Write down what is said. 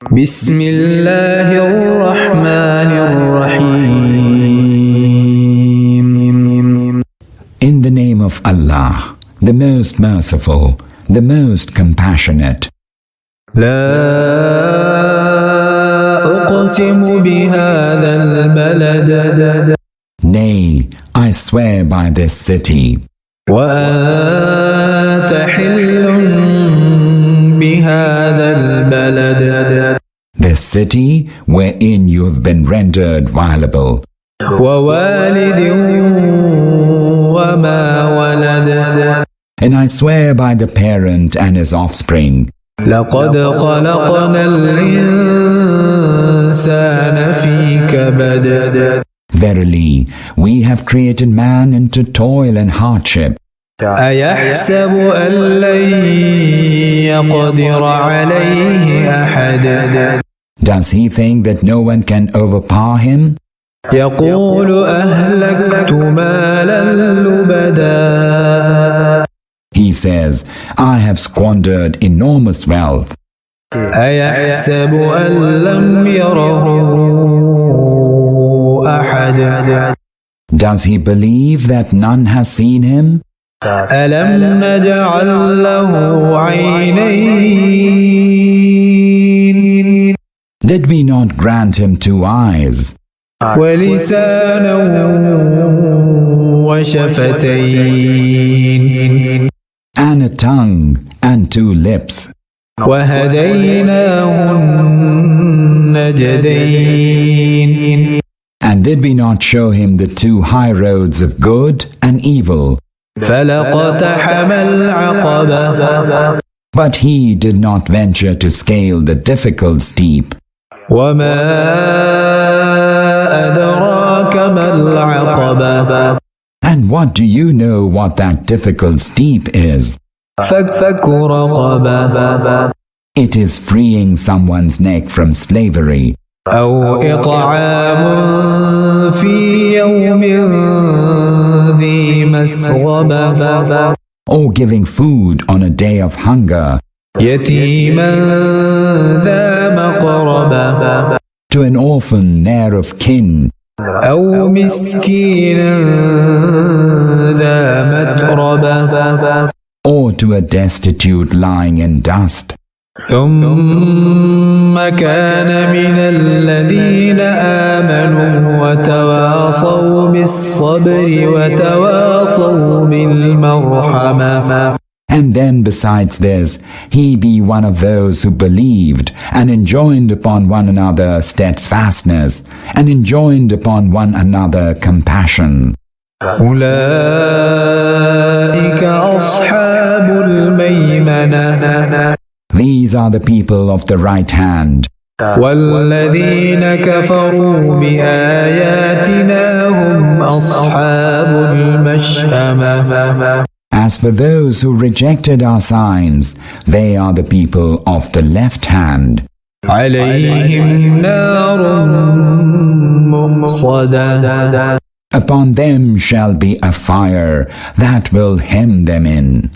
بسم الله الرحمن الرحيم. In the name of Allah, the most merciful, the most compassionate. لا أقسم بهذا البلد. Nay, I swear by this city. وأنت حل بهذا البلد. This city wherein you have been rendered violable. ووالد وما ولد. And I swear by the parent and his offspring. لقد خلقنا الإنسان في كبد. Verily, we have created man into toil and hardship. أيحسب أن لن يقدر عليه أحد. Does he think that no one can overpower him? يقول أهلكت مالا لبدا. He says, I have squandered enormous wealth. أيحسب أن لم يره أحد. Does he believe that none has seen him? ألم نجعل له عينين. Did we not grant him 2 eyes? ولسانا وشفتين. And a tongue and 2 lips? وهديناه النجدين. And did we not show him the 2 high roads of good and evil? فلقتحم العقبة. But he did not venture to scale the difficult steep. وما أدراك ما العقبة. And what do you know what that difficult steep is? فك رقبة. It is freeing someone's neck from slavery. أو إطعام في يوم ذي مسغبة. Or giving food on a day of hunger. يتيما ذا مقربة. To an orphan ne'er of kin. أو مسكينا ذا متربة. Or to a destitute lying in dust. ثم كان من الذين آمنوا وتواصوا بالصبر وتواصوا بالمرحمة. And then besides this, he be one of those who believed and enjoined upon one another steadfastness and enjoined upon one another compassion. أولئك أصحاب الميمنة. These are the people of the right hand. والذين كفروا بآياتنا هم أصحاب المشأمة. As for those who rejected our signs, they are the people of the left hand. عليهم نار مؤصدة. Upon them shall be a fire that will hem them in.